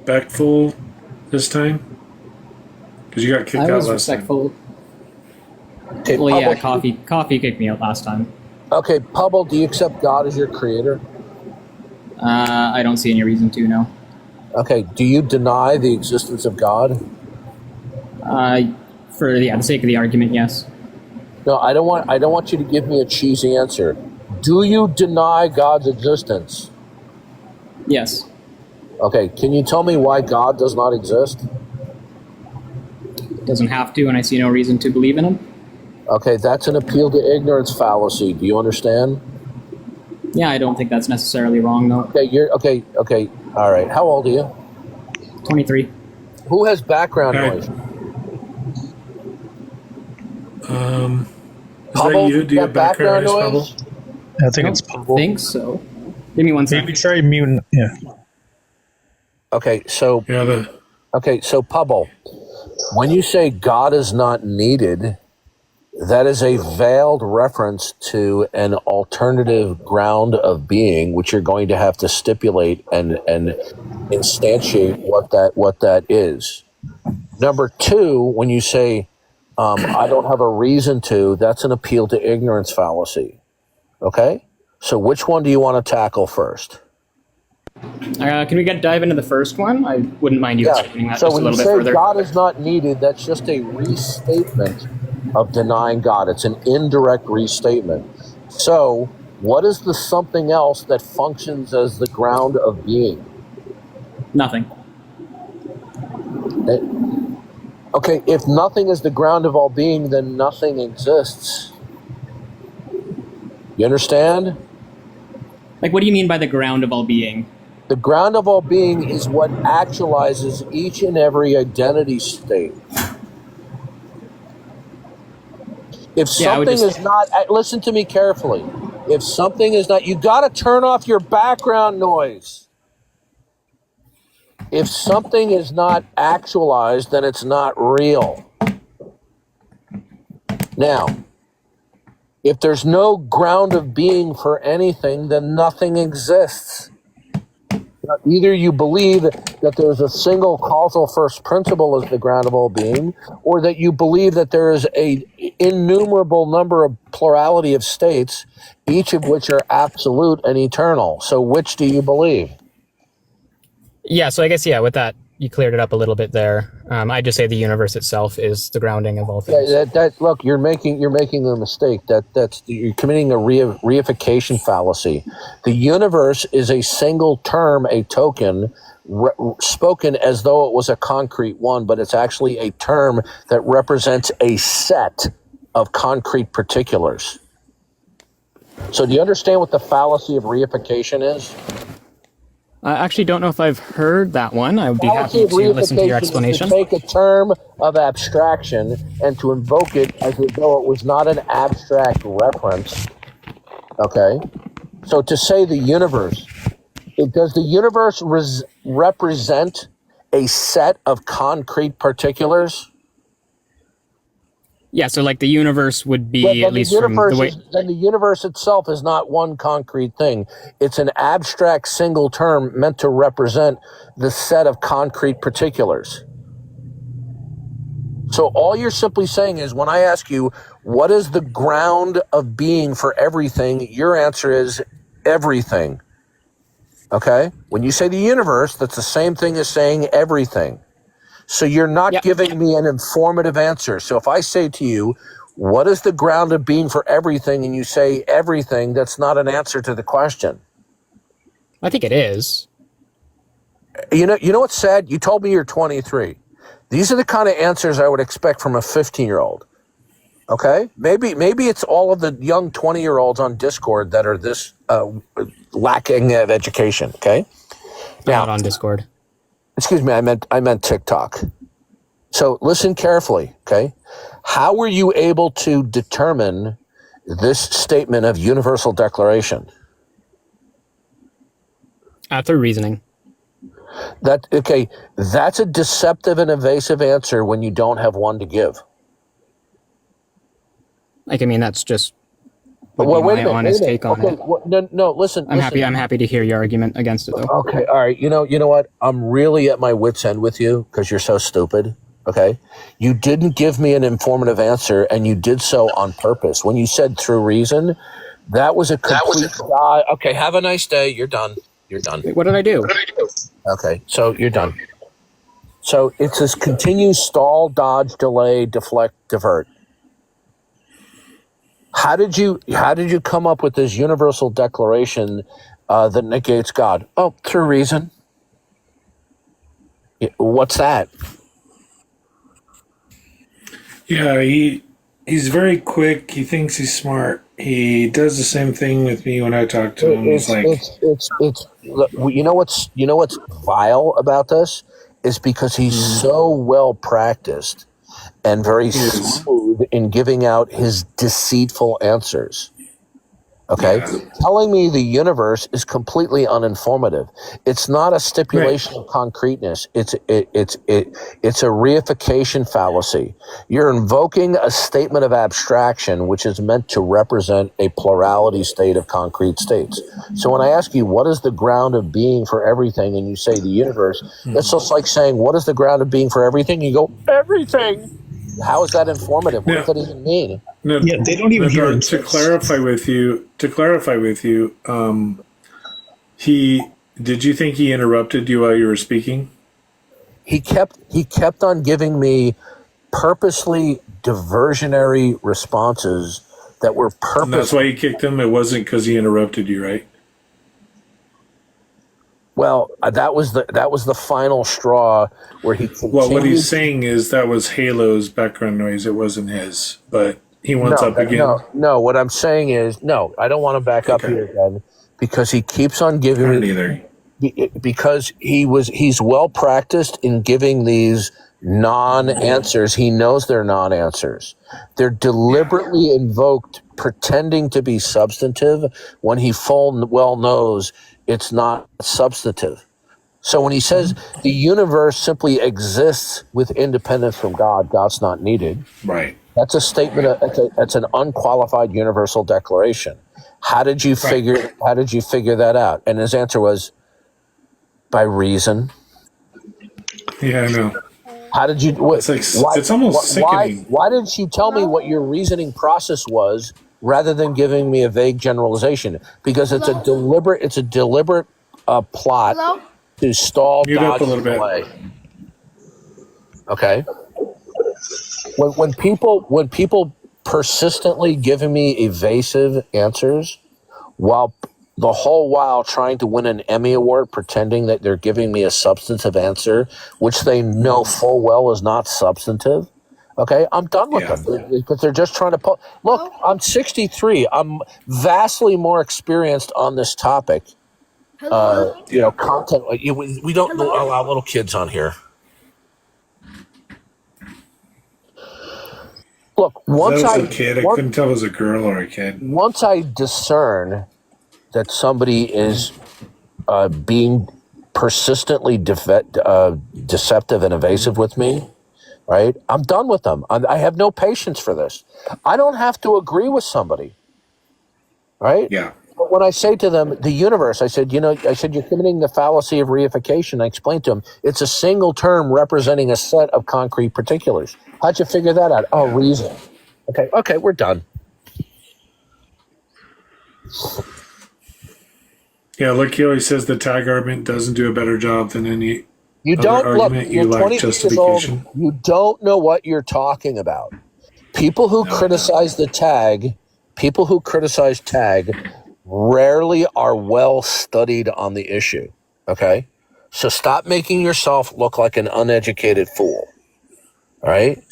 Respectful this time? Because you got kicked out last respectful. time. Okay, Well, yeah, Pubble, coffee kicked me out last time. okay, Pubble, do you accept God as your creator? I don't see any reason to, no. Okay, do you deny the existence of God? For the sake of the argument, yes. No, I don't want you to give me a cheesy answer. Do you deny God's existence? Yes. Okay, can you tell me why God does not exist? Doesn't have to, and I see no reason to believe in him. Okay, that's an appeal to ignorance fallacy. Do you understand? Yeah, I don't think that's necessarily wrong, though. Okay, okay. All right. How old are you? 23. Who has background noise? Is that you? Do you have background noise? I think it's I think so. Give me one second. Maybe try muting. Yeah. Okay, so Yeah, so Pubble, when you say God is not needed, that is a veiled reference to an alternative ground of being, which you're going to have to stipulate and instantiate what that is. Number two, when you say I don't have a reason to, that's an appeal to ignorance fallacy. Okay, so which one do you want to tackle first? Can we dive into the first one? I wouldn't mind you explaining that so just a when you little bit say further. God is not needed, that's just a restatement of denying God. It's an indirect restatement. So what is the something else that functions as the ground of being? Nothing. Okay, if nothing is the ground of all being, then nothing exists. You understand? Like, what do you mean by the ground of all being? The ground of all being is what actualizes each and every identity state. If something is not, listen to me carefully. If something is not, you got to turn off your background noise. If something is not actualized, then it's not real. Now, if there's no ground of being for anything, then nothing exists. Either you believe that there's a single causal first principle as the ground of all being, or that you believe that there is a innumerable number of plurality of states, each of which are absolute and eternal. So which do you believe? Yeah, so I guess, with that, you cleared it up a little bit there. I just say the universe itself is the grounding of all things. Look, you're making a mistake. You're committing a reification fallacy. The universe is a single term, a token, spoken as though it was a concrete one, but it's actually a term that represents a set of concrete particulars. So do you understand what the fallacy of reification is? I actually don't know if I've heard that one. I would be happy to listen to your explanation. To take a term of abstraction and to invoke it as though it was not an abstract reference. Okay? So to say the universe, does the universe represent a set of concrete particulars? Yeah, so like the universe would be, at least from the way... Then the universe itself is not one concrete thing. It's an abstract single term meant to represent the set of concrete particulars. So all you're simply saying is, when I ask you, what is the ground of being for everything, your answer is everything. Okay? When you say the universe, that's the same thing as saying everything. So you're not giving me an informative answer. So if I say to you, what is the ground of being for everything, and you say everything, that's not an answer to the question. I think it is. You know what's sad? You told me you're 23. These are the kind of answers I would expect from a 15-year-old. Okay? Maybe it's all of the young 20-year-olds on Discord that are this lacking of education, okay? Now, not on Discord. Excuse me, I meant TikTok. So listen carefully, okay? How were you able to determine this statement of universal declaration? Through reasoning. That's a deceptive and evasive answer when you don't have one to give. Like, I mean, that's just would Well, be wait a my minute. honest Wait a minute. take on Okay. it. Well, no. Listen. I'm Listen. happy to hear your argument against it, though. Okay. All right. You know what? I'm really at my wit's end with you because you're so stupid. Okay. You didn't give me an informative answer, and you did so on purpose. When you said through reason, that was a complete lie. Okay. Have a nice day. You're done. You're done. Wait, what did I do? Okay. So you're done. So it's this continued stall, dodge, delay, deflect, divert. How did you come up with this universal declaration that negates God? Oh, through reason. What's that? Yeah, he's very quick. He thinks he's smart. He does the same thing with me when I talk to him. It's like you know what's vile about this is because he's so well practiced and very smooth in giving out his deceitful answers. Okay, telling me the universe is completely uninformative. It's not a stipulation of concreteness. It's a reification fallacy. You're invoking a statement of abstraction which is meant to represent a plurality state of concrete states. So when I ask you what is the ground of being for everything, and you say the universe, that's just like saying what is the ground of being for everything. You go everything. How is that informative? What does that even mean? No, Yeah, they don't even hear it. To clarify with you, did you think he interrupted you while you were speaking? He kept on giving me purposely diversionary responses that were purposely. And that's why you kicked him. It wasn't because he interrupted you, right? Well, that was the final straw where he continued. Well, what he's saying is that was Halo's background noise. It wasn't his, but he wants up again. No. What I'm saying is, no, I don't want to back up here again because he keeps on giving me. Neither. Because he's well practiced in giving these non-answers. He knows they're non-answers. They're deliberately invoked, pretending to be substantive when he full well knows it's not substantive. So when he says the universe simply exists with independence from God, God's not needed. Right. That's a statement. That's an unqualified universal declaration. How did you figure that out? And his answer was by reason. Yeah, I know. How did you? It's almost sickening. Why didn't you tell me what your reasoning process was rather than giving me a vague generalization? Because it's a deliberate plot to stall, dodge, and delay. Okay. When people persistently giving me evasive answers while the whole while trying to win an Emmy Award, pretending that they're giving me a substantive answer, which they know full well is not substantive. Okay, I'm done with them because they're just trying to look. I'm 63. I'm vastly more experienced on this topic. Content. We don't allow little kids on here. Look, once I couldn't tell it was a girl or a kid. Once I discern that somebody is being persistently deceptive and evasive with me, right? I'm done with them. I have no patience for this. I don't have to agree with somebody, right? Yeah. But when I say to them, the universe, I said, you're committing the fallacy of reification. I explained to them, it's a single term representing a set of concrete particulars. How'd you figure that out? Oh, reason. Okay, we're done. Yeah, look, he always says the tag argument doesn't do a better job than any you other don't argument. Look, you're 20 years old. You don't know what you're talking about. People who criticize tag rarely are well studied on the issue. Okay? So stop making yourself look like an uneducated fool. All right?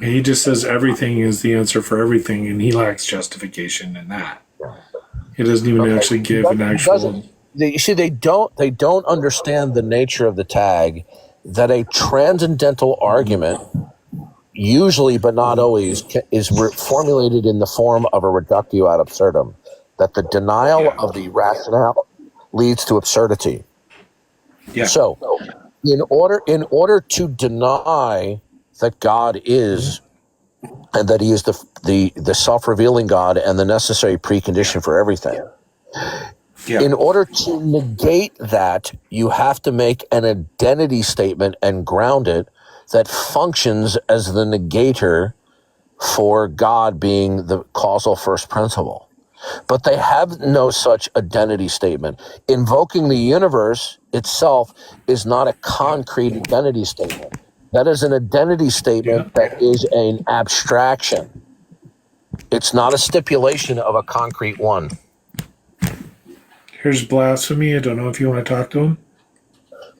He just says everything is the answer for everything, and he lacks justification in that. He doesn't even actually give an actual. You see, they don't understand the nature of the tag. That a transcendental argument, usually but not always, is formulated in the form of a reductio ad absurdum. That the denial of the rationale leads to absurdity. Yeah. So, in order to deny that God is and that he is the self-revealing God and the necessary precondition for everything. Yeah. In order to negate that, you have to make an identity statement and ground it that functions as the negator for God being the causal first principle. But they have no such identity statement. Invoking the universe itself is not a concrete identity statement. That is an identity statement that is an abstraction. It's not a stipulation of a concrete one. Here's blasphemy. I don't know if you want to talk to him.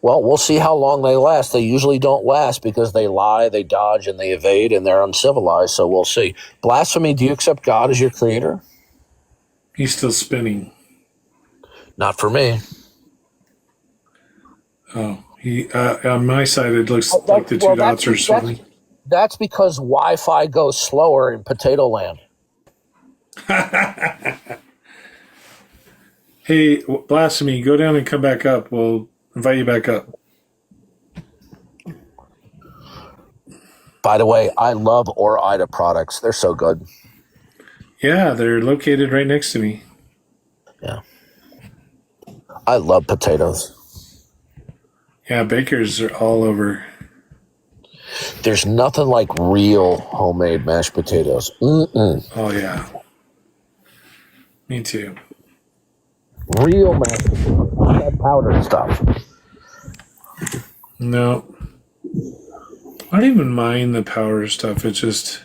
Well, we'll see how long they last. They usually don't last because they lie, they dodge, and they evade, and they're uncivilized. So we'll see. Blasphemy, do you accept God as your creator? He's still spinning. Not for me. Oh, he on my side it looks like the two dots are swirling. That's because Wi-Fi goes slower in Potato Land. Hey, blasphemy, go down and come back up. We'll invite you back up. By the way, I love Ore-Ida products. They're so good. Yeah, they're located right next to me. Yeah. I love potatoes. Yeah, bakers are all over. There's nothing like real homemade mashed potatoes. Mm-mm. Oh, yeah. Me too. Real mashed potatoes. Not that powdered stuff. No. I don't even mind the powder stuff. It's just...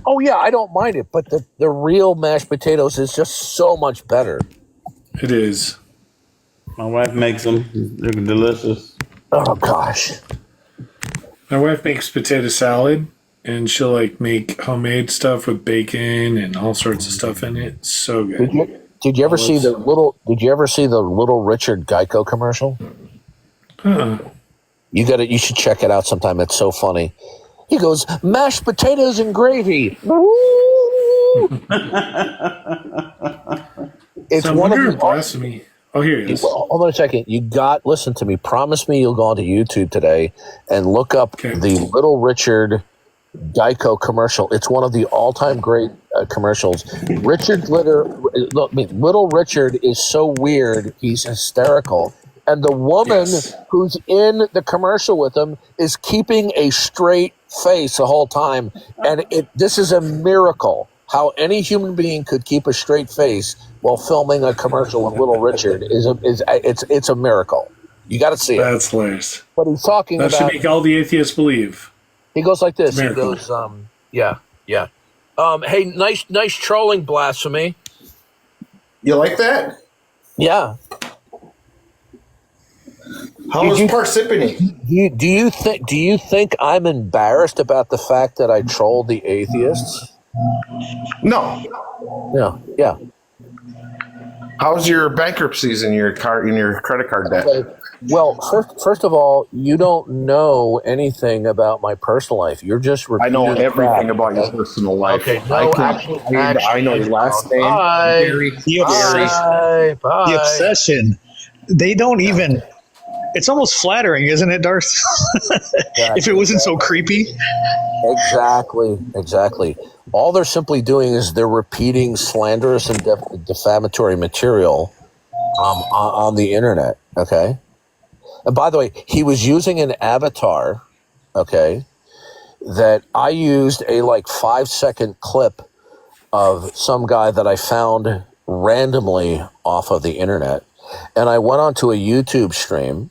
Oh, yeah, I don't mind it, but the real mashed potatoes is just so much better. It is. My wife makes them. They're delicious. Oh, gosh. My wife makes potato salad, and she'll like make homemade stuff with bacon and all sorts of stuff in it. So good. Did you ever see the Little Richard Geico commercial? You should check it out sometime. It's so funny. He goes, mashed potatoes and gravy. It's So one of the blasphemy. Oh, here it is. Hold on a second. Listen to me. Promise me you'll go onto YouTube today and look up the Little Richard Geico commercial. It's one of the all-time great commercials. Little Richard is so weird. He's hysterical. And the woman who's in the commercial with him is keeping a straight face the whole time. And this is a miracle. How any human being could keep a straight face while filming a commercial with Little Richard it's a miracle. You got to see it. That's hilarious. But he's talking that about. Should make all the atheists believe. He goes like this. He goes, yeah. Hey, nice trolling, blasphemy. You like that? Yeah. How was Parsippany? Do you think I'm embarrassed about the fact that I trolled the atheists? No. Yeah. How's your bankruptcies in your credit card debt? Okay. Well, first of all, you don't know anything about my personal life. You're just I know repeating everything crap. about your personal life. Okay, I know your last name. Bye. The obsession. They don't even. It's almost flattering, isn't it, Darth? If it wasn't so creepy. Exactly. All they're simply doing is they're repeating slanderous and defamatory material on the internet. Okay. And by the way, he was using an avatar. Okay. That I used a 5-second clip of some guy that I found randomly off of the internet, and I went onto a YouTube stream.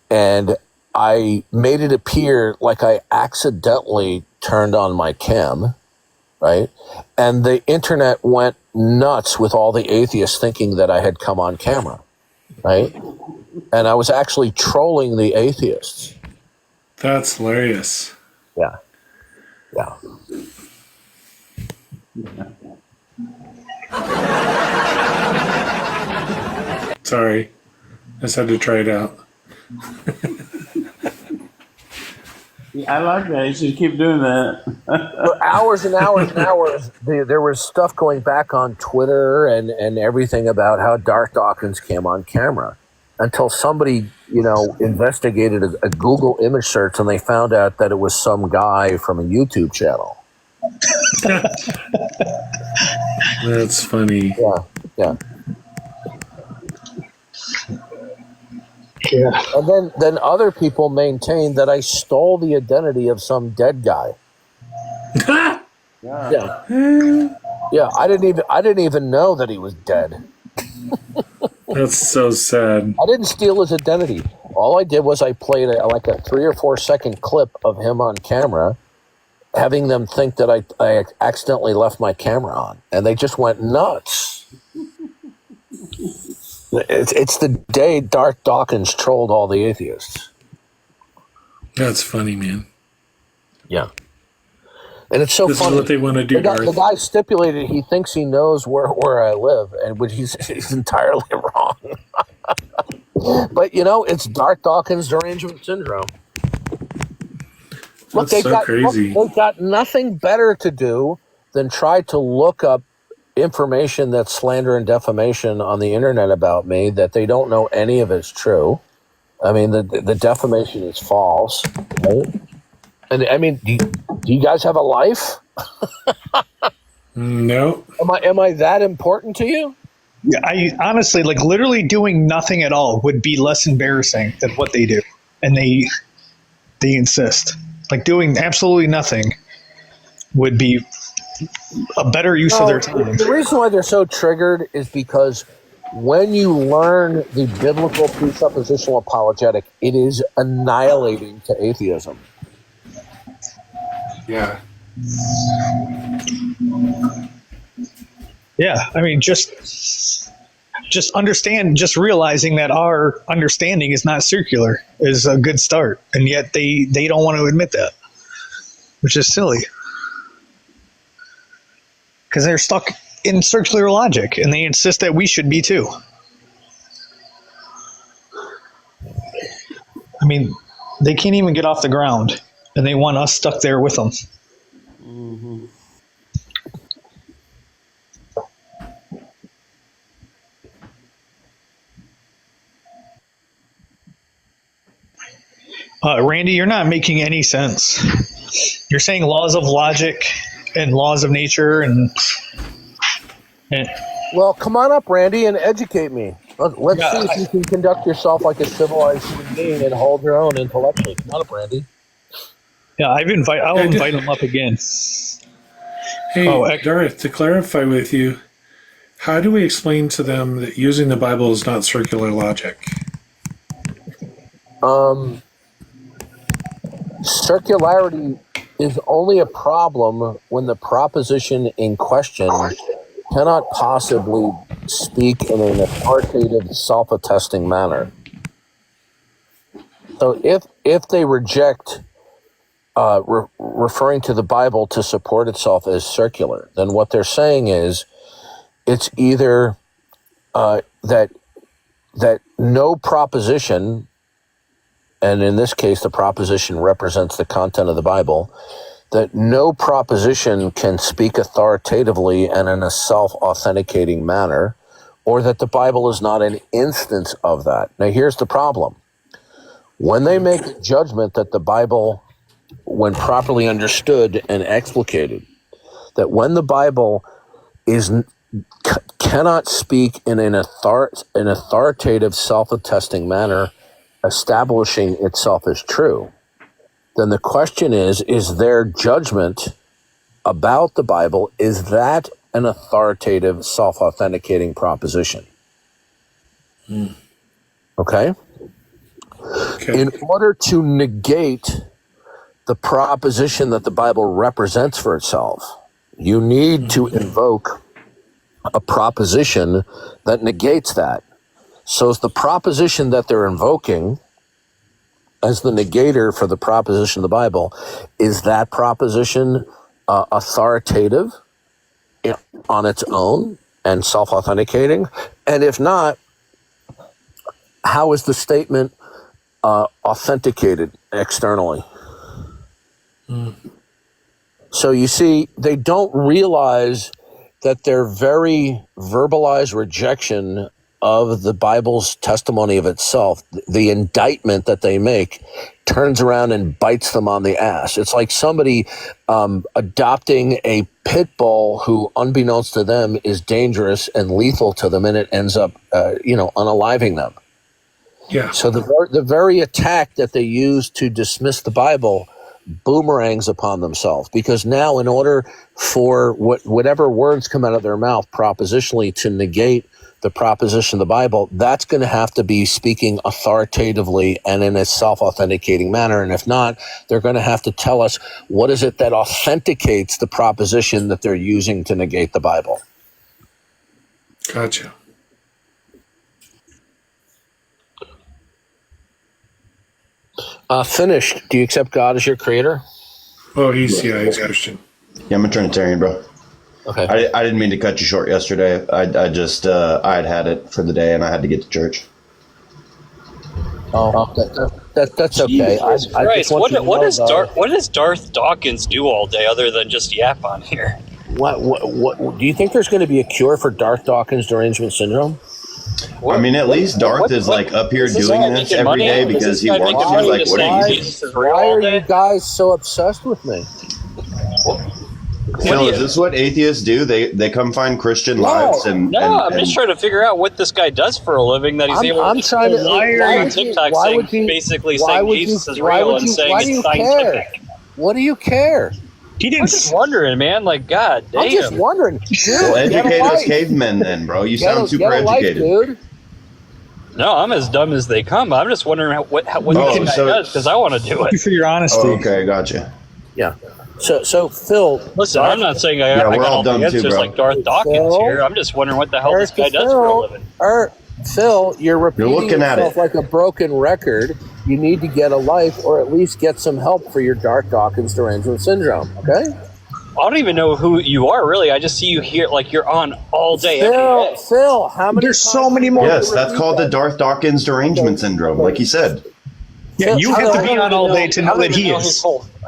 And I made it appear like I accidentally turned on my cam, right? And the internet went nuts with all the atheists thinking that I had come on camera, right? And I was actually trolling the atheists. That's hilarious. Yeah. Sorry. I just had to try it out. I like that. You should keep doing that. For hours and hours and hours, there was stuff going back on Twitter and everything about how Darth Dawkins came on camera until somebody, investigated a Google image search and they found out that it was some guy from a YouTube channel. That's funny. Yeah, yeah. Yeah. And then other people maintain that I stole the identity of some dead guy. Yeah, yeah. I didn't even know that he was dead. That's so sad. I didn't steal his identity. All I did was I played like a 3 or 4 second clip of him on camera, having them think that I accidentally left my camera on, and they just went nuts. It's the day Darth Dawkins trolled all the atheists. That's funny, man. Yeah. And it's so This funny. is what they want to do, The Darth. guy stipulated he thinks he knows where I live, and which he's entirely wrong. But, it's Darth Dawkins derangement syndrome. Look, That's so crazy. They've got nothing better to do than try to look up information that's slander and defamation on the internet about me that they don't know any of it's true. I mean, the defamation is false, right? And I mean, do you guys have a life? No. Am I that important to you? Yeah, I honestly, like, literally doing nothing at all would be less embarrassing than what they do, and they insist. Like, doing absolutely nothing would be a better use of their time. The reason why they're so triggered is because when you learn the biblical presuppositional apologetic, it is annihilating to atheism. Yeah. Yeah, I mean, just realizing that our understanding is not circular is a good start, and yet they don't want to admit that, which is silly, because they're stuck in circular logic, and they insist that we should be too. I mean, they can't even get off the ground, and they want us stuck there with them. Mm-hmm. Randy, you're not making any sense. You're saying laws of logic and laws of nature, and Well, come on up, Randy, and educate me. Let's see if you can conduct yourself like a civilized human being and hold your own intellectually. Come on up, Randy. yeah, I'll invite him up again. Hey, Darth, to clarify with you, how do we explain to them that using the Bible is not circular logic? Circularity is only a problem when the proposition in question cannot possibly speak in an authoritative, self-attesting manner. So if they reject referring to the Bible to support itself as circular, then what they're saying is it's either that no proposition, and in this case the proposition represents the content of the Bible, that no proposition can speak authoritatively and in a self-authenticating manner, or that the Bible is not an instance of that. Now here's the problem. When they make a judgment that the Bible, when properly understood and explicated, that when the Bible cannot speak in an authoritative, self-attesting manner, establishing itself as true, then the question is their judgment about the Bible, is that an authoritative, self-authenticating proposition? Okay? In order to negate the proposition that the Bible represents for itself, you need to invoke a proposition that negates that. So is the proposition that they're invoking as the negator for the proposition of the Bible, is that proposition authoritative on its own and self-authenticating? And if not, how is the statement authenticated externally? So you see, they don't realize that their very verbalized rejection of the Bible's testimony of itself, the indictment that they make, turns around and bites them on the ass. It's like somebody adopting a pit bull who, unbeknownst to them, is dangerous and lethal to them, and it ends up, unaliving them. Yeah. So the very attack that they use to dismiss the Bible boomerangs upon themselves, because now, in order for whatever words come out of their mouth propositionally to negate the proposition of the Bible, that's going to have to be speaking authoritatively and in a self-authenticating manner. And if not, they're going to have to tell us what is it that authenticates the proposition that they're using to negate the Bible. Gotcha. Finished. Do you accept God as your creator? Oh, he's Christian. Yeah, I'm a Trinitarian, bro. Okay. I didn't mean to cut you short yesterday. I just I had it for the day and I had to get to church. Oh, that's okay. Jesus Christ. What does Darth Dawkins do all day other than just yap on here? What do you think there's going to be a cure for Darth Dawkins derangement syndrome? I mean, at least Darth is like up here doing this every day because he wants to. Like, what are you? Why are you guys so obsessed with me? Phil, is this what atheists do? They come find Christian lives and I'm just trying to figure out what this guy does for a living that he's able to on TikTok basically saying Jesus is real and saying it's scientific. What do you care? I'm just wondering, man. Like, God damn. I'm just wondering. Dude, well, educate us cavemen then, bro. You sound super educated. Dude. No, I'm as dumb as they come. I'm just wondering what this guy does because I want to do it. Thank you for your honesty. Oh, okay, gotcha. Yeah. So Phil, listen, I'm not saying I got all the answers like Darth Dawkins here. I'm just wondering what the hell this guy does for a living. Phil, you're repeating looking at yourself it like a broken record. You need to get a life, or at least get some help for your Darth Dawkins derangement syndrome. Okay. I don't even know who you are, really. I just see you here, like you're on all day. Phil, how many? There's so many more. Yes, that's called the Darth Dawkins derangement syndrome, like he said. Yeah, you have to be on all day to know that he is.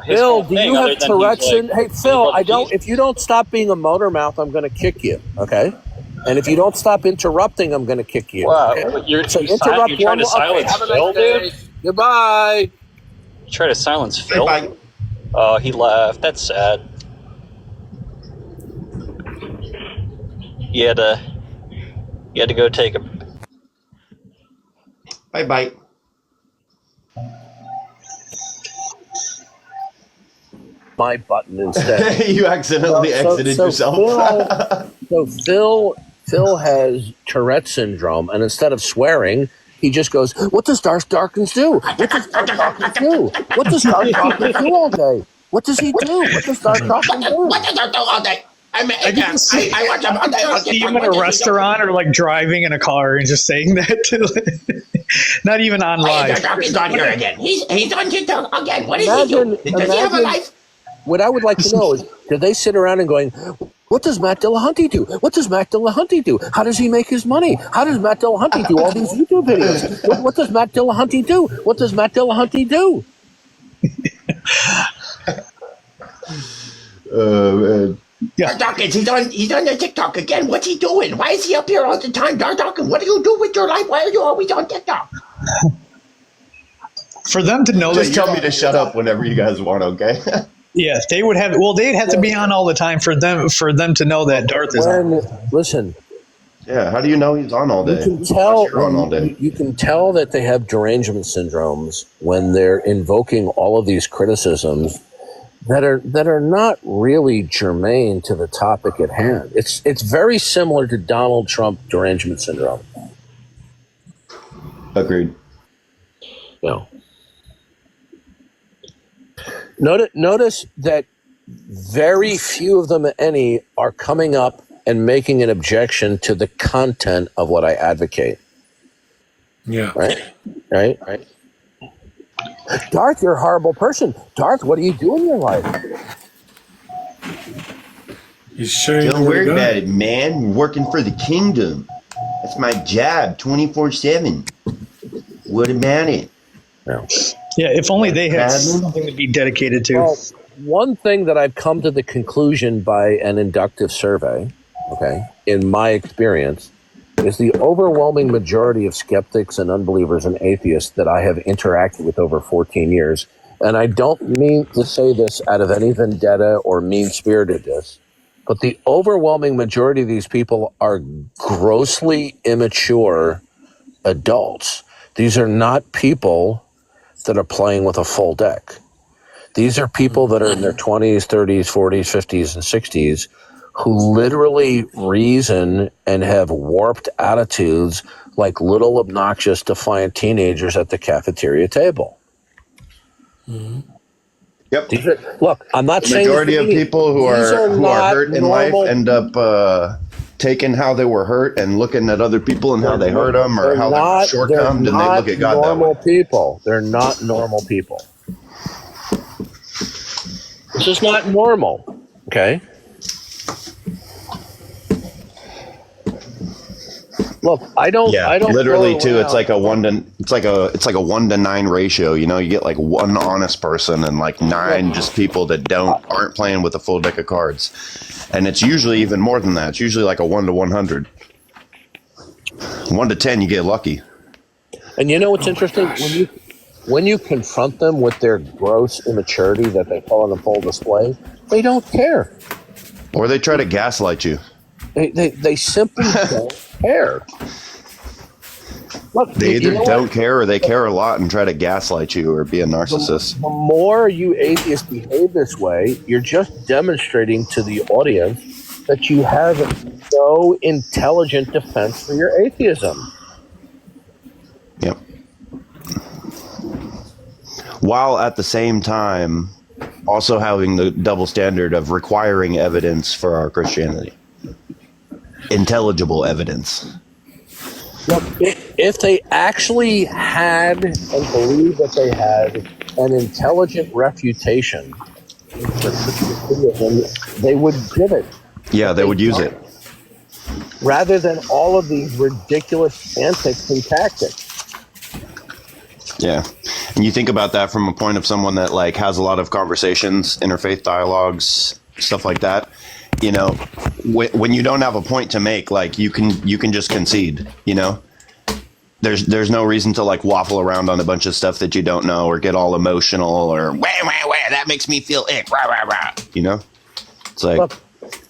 Phil, do you have Tourette's? Hey, Phil, I don't. If you don't stop being a motor mouth, I'm going to kick you. Okay. And if you don't stop interrupting, I'm going to kick you. Wow, okay? you're trying to silence Phil, dude? Goodbye. You try to silence Phil? Bye. Oh, he left. That's sad. You had to go take a... Bye. My button instead. You accidentally exited yourself. Phil has Tourette's syndrome, and instead of swearing, he just goes, "What does Darth Dawkins do? What does Darth Dawkins do? What does Darth Dawkins do all day? What does he do? What does Darth Dawkins do? What does Darth do all day? I watch him all day. See him in a restaurant or like driving in a car and just saying that to not even on live. He's on here again. He's on TikTok again. What is he doing? Does he have a life? What I would like to know is, do they sit around and going, what does Matt Dillahunty do? What does Matt Dillahunty do? How does he make his money? How does Matt Dillahunty do all these YouTube videos? What does Matt Dillahunty do? What does Matt Dillahunty do? Man. Yeah. Darth Dawkins, he's on the TikTok again. What's he doing? Why is he up here all the time? Darth Dawkins, what do you do with your life? Why are you always on TikTok? For them to know Just that tell me to shut up whenever you guys want, okay? yeah, they would have. Well, they'd have to be on all the time for them to know that Darth is on. Listen. Yeah, how do you know he's on all day? You can tell. You're on all day. You can tell that they have derangement syndromes when they're invoking all of these criticisms that are not really germane to the topic at hand. It's very similar to Donald Trump derangement syndrome. Agreed. No. Notice that very few of them, any, are coming up and making an objection to the content of what I advocate. Yeah. Right. Darth, you're a horrible person. Darth, what do you do in your life? He's sharing. Don't worry about it, man. I'm working for the kingdom. That's my job, 24/7. What about it? No. Yeah, if only they had something to be dedicated to. Well, one thing that I've come to the conclusion by an inductive survey, okay, in my experience, is the overwhelming majority of skeptics and unbelievers and atheists that I have interacted with over 14 years, and I don't mean to say this out of any vendetta or mean-spiritedness, but the overwhelming majority of these people are grossly immature adults. These are not people that are playing with a full deck. These are people that are in their 20s, 30s, 40s, 50s, and 60s who literally reason and have warped attitudes like little obnoxious, defiant teenagers at the cafeteria table. Mm-hmm. Yep. Look, I'm not saying the majority of people who are hurt in life end up taking how they were hurt and looking at other people and how they hurt them or how they're shortcoming, and they look at God that way. People. They're not normal people. This is not normal. Okay. Look, I don't. Literally too. It's like a 1 to 9 ratio. You know, you get like one honest person and like 9 just people that aren't playing with a full deck of cards, and it's usually even more than that. It's usually like a 1 to 100. 1 to 10, you get lucky. And you know what's interesting? When you confront them with their gross immaturity that they call on the full display, they don't care. Or they try to gaslight you. They simply don't care. Look, they either don't care or they care a lot and try to gaslight you or be a narcissist. The more you atheists behave this way, you're just demonstrating to the audience that you have no intelligent defense for your atheism. Yep. While at the same time also having the double standard of requiring evidence for our Christianity. Intelligible evidence. Look, if they actually had and believed that they had an intelligent refutation for Christianity, they would give it. Yeah, they would use it. Rather than all of these ridiculous antics and tactics. Yeah. And you think about that from a point of someone that like has a lot of conversations, interfaith dialogues, stuff like that. You know, when you don't have a point to make, like you can just concede, you know, there's no reason to like waffle around on a bunch of stuff that you don't know or get all emotional or wah, that makes me feel ick, rah, rah, rah, you know, it's like,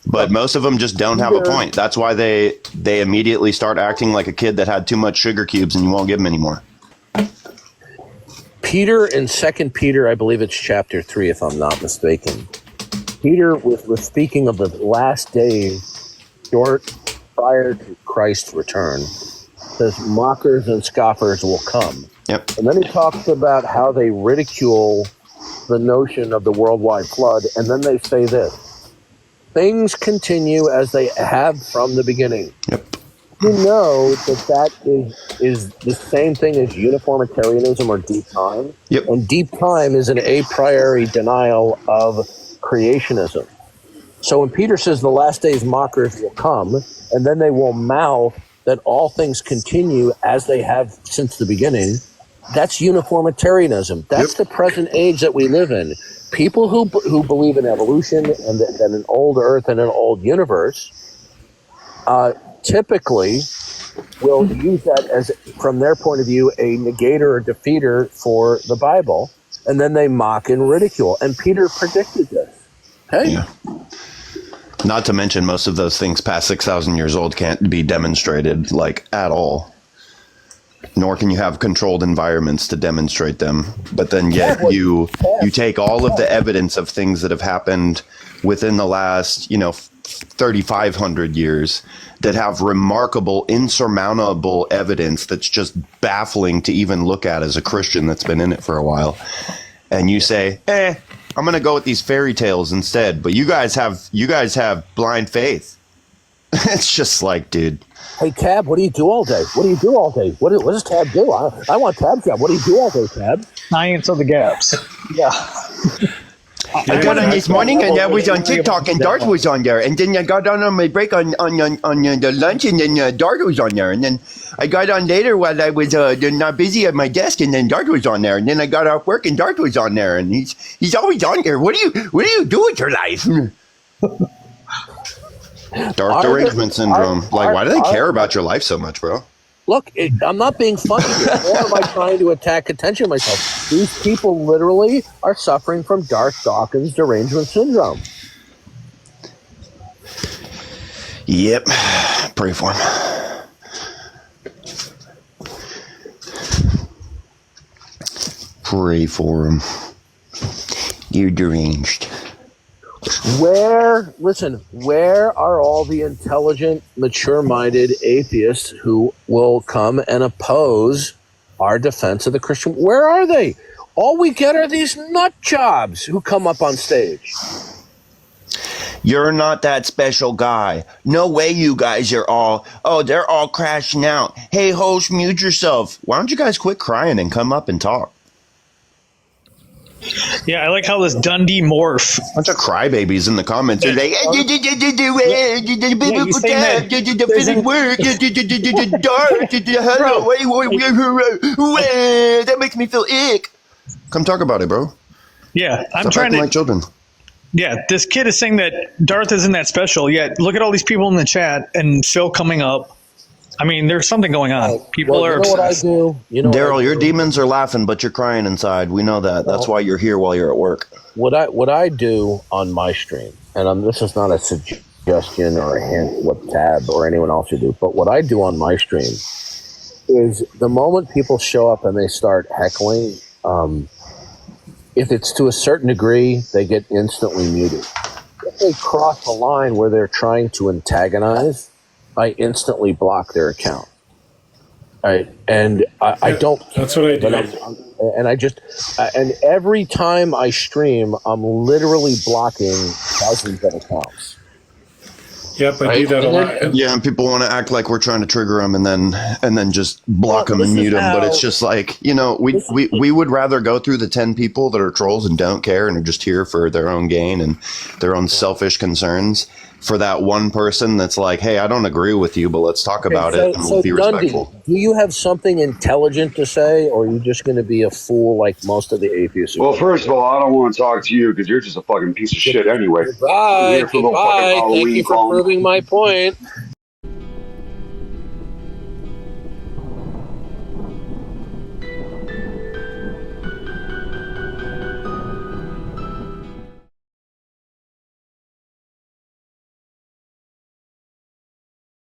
but most of them just don't have a point. That's why they immediately start acting like a kid that had too much sugar cubes and you won't give them anymore. Peter in 2 Peter, I believe it's chapter 3, if I'm not mistaken. Peter was speaking of the last days short prior to Christ's return. Says mockers and scoffers will come. Yep. And then he talks about how they ridicule the notion of the worldwide flood. And then they say this: things continue as they have from the beginning. Yep. You know that is the same thing as uniformitarianism or deep time. Yep. And deep time is an a priori denial of creationism. So when Peter says the last days mockers will come, and then they will mouth that all things continue as they have since the beginning, that's uniformitarianism. That's the present age that we live in. People who believe in evolution and an old earth and an old universe typically will use that as, from their point of view, a negator or defeater for the Bible, and then they mock and ridicule. And Peter predicted this. Hey? Yeah. Not to mention most of those things past 6,000 years old can't be demonstrated like at all. Nor can you have controlled environments to demonstrate them. But then yet you take all of the evidence of things that have happened within the last, 3,500 years that have remarkable, insurmountable evidence that's just baffling to even look at as a Christian that's been in it for a while. And you say, I'm going to go with these fairy tales instead. But you guys have blind faith. It's just like, dude. Hey, Tab, what do you do all day? What do you do all day? What does Tab do? I want Tab's job. What do you do all day, Tab? Science of the gaps. Yeah. I got on this morning and I was on TikTok and Darth was on there. And then I got on my break on the lunch and then Darth was on there. And then I got on later while I was not busy at my desk and then Darth was on there. And then I got off work and Darth was on there. And he's always on there. What do you do with your life? Dark derangement syndrome. Why do they care about your life so much, bro? Look, I'm not being funny here, nor am I trying to attack attention myself. These people literally are suffering from Darth Dawkins derangement syndrome. Yep. Pray for him. Pray for him. You're deranged. Where are all the intelligent, mature-minded atheists who will come and oppose our defense of the Christian? Where are they? All we get are these nut jobs who come up on stage. You're not that special guy. No way you guys are all, they're all crashing out. Hey, host, mute yourself. Why don't you guys quit crying and come up and talk? Yeah, I like how this Dundee morph. Bunch of crybabies in the comments are like, that makes me feel ick. Come talk about it, bro. Yeah, I'm Stop trying acting to. like children. Yeah, this kid is saying that Darth isn't that special. Yeah, look at all these people in the chat and Phil coming up. I mean, there's something going on. People are obsessed. What I do? Daryl, your demons are laughing, but you're crying inside. We know that. That's why you're here while you're at work. What I do on my stream, and this is not a suggestion or a hint what Tab or anyone else should do, but what I do on my stream is the moment people show up and they start heckling, if it's to a certain degree, they get instantly muted. If they cross a line where they're trying to antagonize, I instantly block their account. I don't. That's what I do. And every time I stream, I'm literally blocking thousands of accounts. Yep, I do that a lot. Yeah, and people want to act like we're trying to trigger them and then just block them and mute them. But it's just like, we would rather go through the 10 people that are trolls and don't care and are just here for their own gain and their own selfish concerns, for that one person that's like, hey, I don't agree with you, but let's talk about it and we'll be respectful. Dundee, do you have something intelligent to say, or are you just going to be a fool like most of the atheists? Well, first of all, I don't want to talk to you because you're just a fucking piece of shit anyway. Bye. Thank you for proving my point.